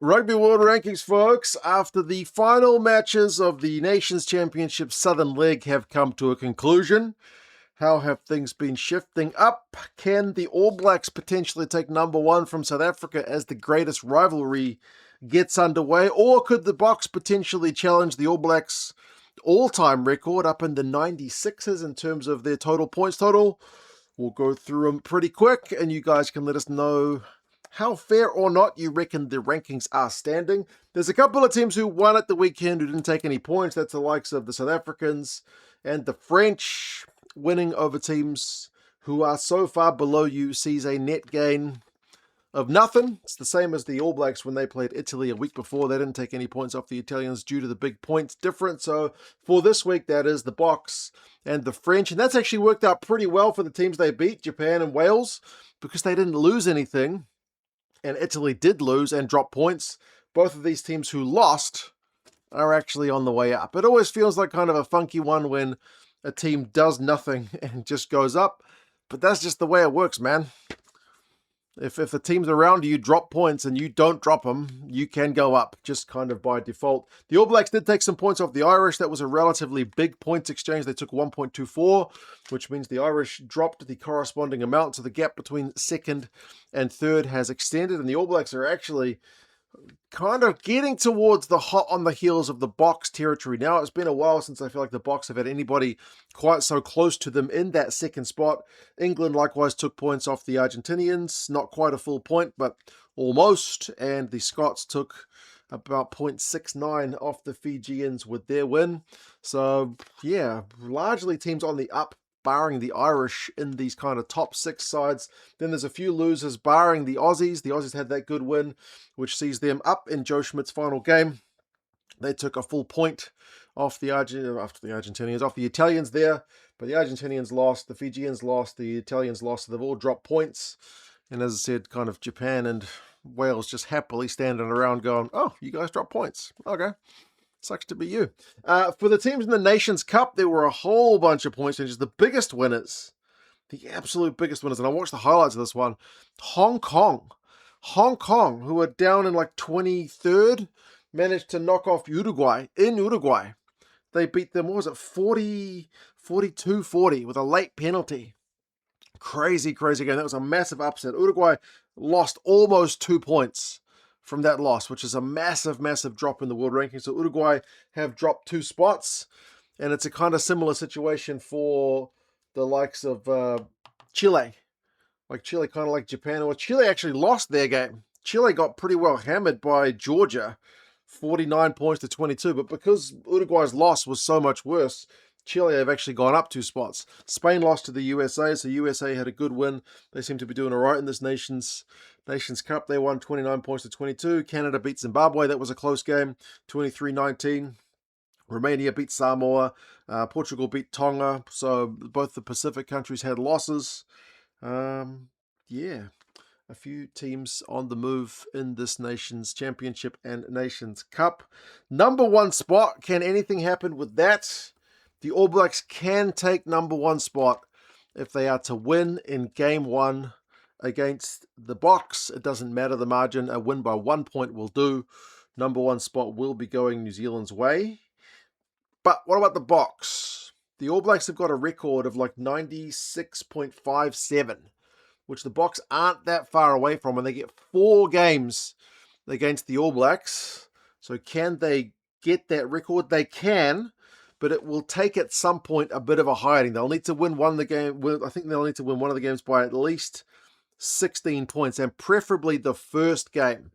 Rugby World Rankings, folks. After the final matches of the Nations Championship Southern Leg have come to a conclusion, how have things been shifting up? Can the All Blacks potentially take number one from South Africa as the greatest rivalry gets underway? Or could the Boks potentially challenge the All Blacks all-time record up in the 96s in terms of their total points total? We'll go through them pretty quick, and you guys can let us know how fair or not you reckon the rankings are standing. There's a couple of teams who won at the weekend who didn't take any points. That's the likes of the South Africans and the French. Winning over teams who are so far below you sees a net gain of nothing. It's the same as the All Blacks when they played Italy a week before. They didn't take any points off the Italians due to the big points difference. So for this week, that is the Boks and the French. And that's actually worked out pretty well for the teams they beat, Japan and Wales, because they didn't lose anything. And Italy did lose and drop points. Both of these teams who lost are actually on the way up. It always feels like kind of a funky one when a team does nothing and just goes up. But that's just the way it works, man. If the teams around you drop points and you don't drop them, you can go up, just kind of by default. The All Blacks did take some points off the Irish. That was a relatively big points exchange. They took 1.24, which means the Irish dropped the corresponding amount. So the gap between second and third has extended. And the All Blacks are actually kind of getting towards the hot on the heels of the Boks territory now. It's been a while since I feel like the Boks have had anybody quite so close to them in that second spot. England likewise took points off the Argentinians, not quite a full point, but almost. And the Scots took about 0.69 off the Fijians with their win. So yeah, largely teams on the up, barring the Irish in these kind of top six sides. Then there's a few losers, barring the Aussies. The Aussies had that good win, which sees them up in Joe Schmidt's final game. They took a full point off the Argentinians, off the Italians there, but the Argentinians lost, the Fijians lost, the Italians lost, so they've all dropped points. And as I said, kind of Japan and Wales just happily standing around going, oh, you guys dropped points. Okay. Sucks to be you. For the teams in the Nations Cup, there were a whole bunch of points changes. The biggest winners, the absolute biggest winners, and I watched the highlights of this one, Hong Kong, who are down in like 23rd, managed to knock off Uruguay in Uruguay. They beat them, what was it, 42-40 with a late penalty. Crazy game. That was a massive upset. Uruguay lost almost 2 points from that loss, which is a massive drop in the world ranking. So Uruguay have dropped 2 spots, and it's a kind of similar situation for the likes of Chile. Like Chile, kind of like Japan. Well, Chile actually lost their game. Chile got pretty well hammered by Georgia, 49 points to 22. But because Uruguay's loss was so much worse, Chile have actually gone up 2 spots. Spain lost to the USA, so USA had a good win. They seem to be doing all right in this Nations Cup. They won 29 points to 22. Canada beat Zimbabwe. That was a close game, 23-19. Romania beat Samoa. Portugal beat Tonga. So both the Pacific countries had losses. Yeah, a few teams on the move in this Nations Championship and Nations Cup. Number 1 spot. Can anything happen with that? The All Blacks can take number 1 spot if they are to win in Game 1 against the Boks. It doesn't matter the margin. A win by 1 point will do. Number 1 spot will be going New Zealand's way. But what about the Boks? The All Blacks have got a record of like 96.57, which the Boks aren't that far away from, and they get 4 games against the All Blacks. So can they get that record? They can, but it will take at some point a bit of a hiding. They'll need to win one of the game. I think they'll need to win one of the games by at least 16 points, and preferably the first game.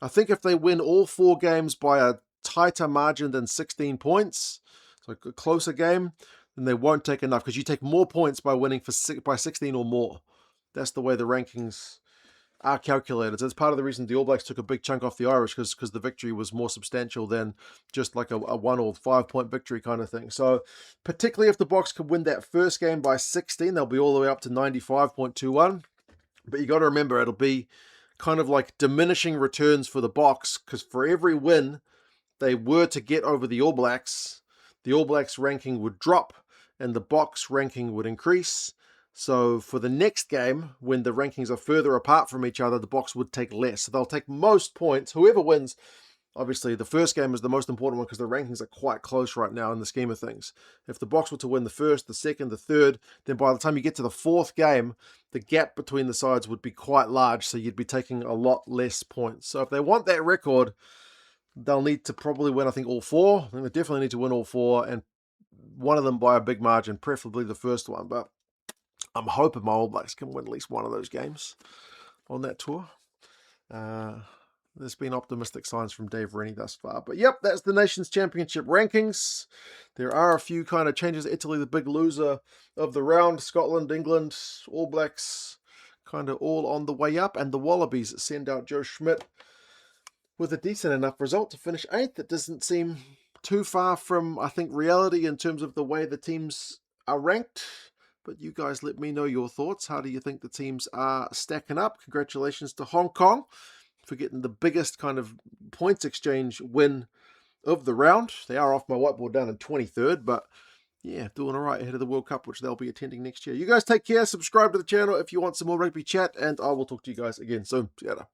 I think if they win all 4 games by a tighter margin than 16 points, so a closer game, then they won't take enough, because you take more points by winning by 16 or more. That's the way the rankings are calculated. So it's part of the reason the All Blacks took a big chunk off the Irish, because the victory was more substantial than just like a 1 or 5 point victory kind of thing. So particularly if the Boks could win that first game by 16, they'll be all the way up to 95.21. But you got to remember, it'll be kind of like diminishing returns for the Boks, because for every win they were to get over the All Blacks ranking would drop and the Boks ranking would increase. So for the next game, when the rankings are further apart from each other, the Boks would take less. So they'll take most points. Whoever wins, obviously the first game is the most important one because the rankings are quite close right now in the scheme of things. If the Boks were to win the first, the second, the third, then by the time you get to the fourth game, the gap between the sides would be quite large, so you'd be taking a lot less points. So if they want that record, they'll need to probably win, I think, all four. I think they definitely need to win all four, and one of them by a big margin, preferably the first one. But I'm hoping my All Blacks can win at least one of those games on that tour. There's been optimistic signs from Dave Rennie thus far. But yep, that's the Nations Championship rankings. There are a few kind of changes. Italy, the big loser of the round. Scotland, England, All Blacks, kind of all on the way up. And the Wallabies send out Joe Schmidt with a decent enough result to finish 8th. It doesn't seem too far from, I think, reality in terms of the way the teams are ranked. But you guys let me know your thoughts. How do you think the teams are stacking up? Congratulations to Hong Kong for getting the biggest kind of points exchange win of the round. They are off my whiteboard down in 23rd, but yeah, doing all right ahead of the World Cup, which they'll be attending next year. You guys take care. Subscribe to the channel if you want some more rugby chat, and I will talk to you guys again soon. See you later.